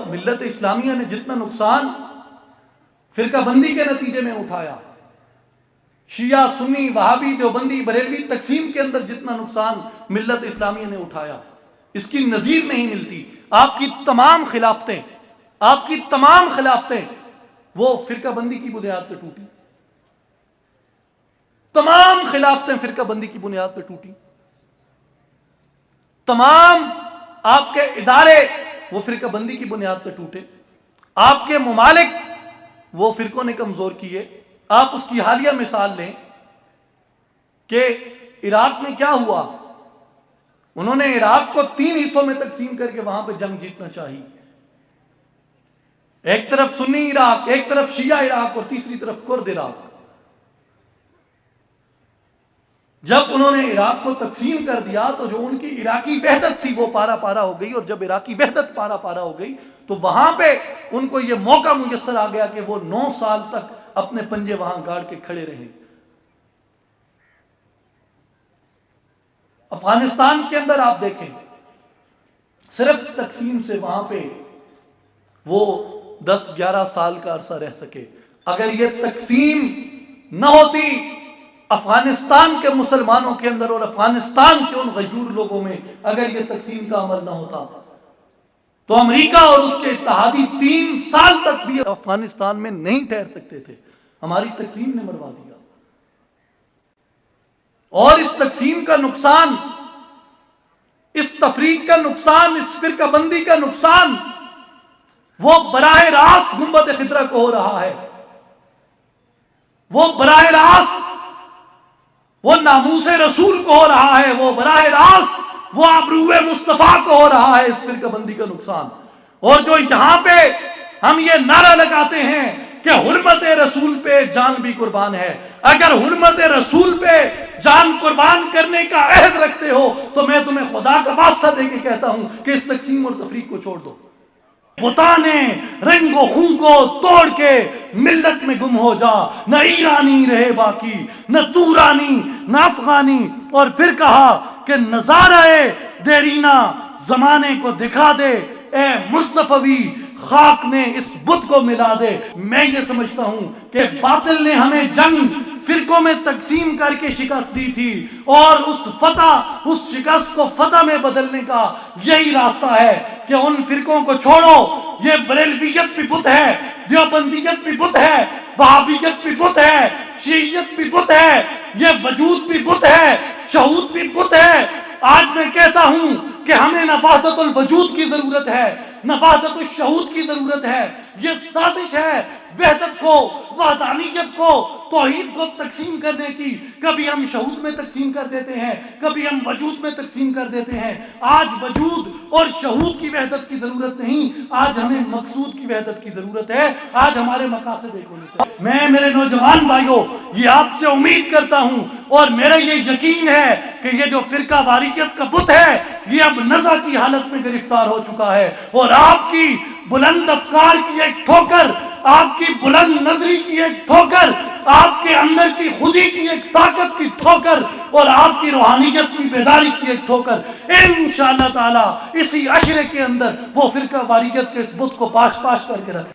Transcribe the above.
ملت اسلامیہ نے جتنا نقصان فرقہ بندی کے نتیجے میں اٹھایا، شیعہ سنی وہابی دیوبندی بریلوی تقسیم کے اندر جتنا نقصان ملت اسلامیہ نے اٹھایا، اس کی نظیر نہیں ملتی۔ آپ کی تمام خلافتیں وہ فرقہ بندی کی بنیاد پہ ٹوٹی، تمام خلافتیں فرقہ بندی کی بنیاد پہ ٹوٹی، تمام آپ کے ادارے وہ فرقہ بندی کی بنیاد پہ ٹوٹے، آپ کے ممالک وہ فرقوں نے کمزور کیے۔ آپ اس کی حالیہ مثال لیں کہ عراق میں کیا ہوا، انہوں نے عراق کو 3 حصوں میں تقسیم کر کے وہاں پہ جنگ جیتنا چاہی، ایک طرف سنی عراق، ایک طرف شیعہ عراق اور تیسری طرف کرد عراق۔ جب انہوں نے عراق کو تقسیم کر دیا تو جو ان کی عراقی وحدت تھی وہ پارا پارا ہو گئی، اور جب عراقی وحدت پارا پارا ہو گئی تو وہاں پہ ان کو یہ موقع میسر آ گیا کہ وہ 9 سال تک اپنے پنجے وہاں گاڑ کے کھڑے رہیں۔ افغانستان کے اندر آپ دیکھیں، صرف تقسیم سے وہاں پہ وہ 10-11 سال کا عرصہ رہ سکے۔ اگر یہ تقسیم نہ ہوتی افغانستان کے مسلمانوں کے اندر اور افغانستان کے ان غیور لوگوں میں، اگر یہ تقسیم کا عمل نہ ہوتا تو امریکہ اور اس کے اتحادی 3 سال تک بھی افغانستان میں نہیں ٹھہر سکتے تھے۔ ہماری تقسیم نے مروا دیا، اور اس تقسیم کا نقصان، اس تفریق کا نقصان، اس فرقہ بندی کا نقصان وہ براہ راست گنبد خضرا کو ہو رہا ہے، وہ براہ راست وہ ناموس رسول کو ہو رہا ہے، وہ براہ راست وہ آبرو مصطفیٰ کو ہو رہا ہے اس فرقہ بندی کا نقصان۔ اور جو یہاں پہ ہم یہ نعرہ لگاتے ہیں کہ حرمت رسول پہ جان بھی قربان ہے، اگر حرمت رسول پہ جان قربان کرنے کا عہد رکھتے ہو تو میں تمہیں خدا کا واسطہ دے کے کہتا ہوں کہ اس تقسیم اور تفریق کو چھوڑ دو۔ بتانے رنگ و خون کو توڑ کے ملت میں گم ہو جا، نہ ایرانی رہے باقی، نہ تورانی نہ افغانی۔ اور پھر کہا کہ نظارہ دیرینہ زمانے کو دکھا دے، اے مصطفی خاک میں اس بت کو ملا دے۔ میں یہ سمجھتا ہوں کہ باطل نے ہمیں جنگ فرقوں میں تقسیم کر کے شکست دی تھی، اور اس شکست کو فتح میں بدلنے کا یہی راستہ ہے کہ ان فرقوں کو چھوڑو۔ یہ بریلویت بھی بت ہے، دیوبندیت بھی بت ہے، وہابیت بھی بت ہے، شیعیت بھی بت ہے، یہ وجود بھی بت ہے، شہود بھی بت ہے۔ آج میں کہتا ہوں کہ ہمیں نہ وحدت الوجود کی ضرورت ہے، نہ وحدت الشہود کی ضرورت ہے۔ یہ سازش ہے وحدت کو، وحدانیت کو، توحید کو تقسیم کرنے کی۔ کبھی ہم شہود میں تقسیم کر دیتے ہیں، کبھی ہم وجود میں تقسیم کر دیتے ہیں۔ آج وجود اور شہود کی وحدت کی ضرورت نہیں، آج ہمیں مقصود کی وحدت کی ضرورت ہے۔ آج ہمارے مقاصد ایک ہونے چاہیے۔ میں میرے نوجوان بھائیوں یہ آپ سے امید کرتا ہوں، اور میرا یہ یقین ہے کہ یہ جو فرقہ واریت کا بت ہے یہ اب نزع کی حالت میں گرفتار ہو چکا ہے، اور آپ کی بلند افکار کی ایک ٹھوکر، آپ کی بلند نظری کی ایک ٹھوکر، آپ کے اندر کی خودی کی ایک طاقت کی ٹھوکر، اور آپ کی روحانیت کی بیداری کی ایک ٹھوکر انشاءاللہ تعالی اسی عشرے کے اندر وہ فرقہ واریت کے اس بت کو پاش پاش کر کے رکھے۔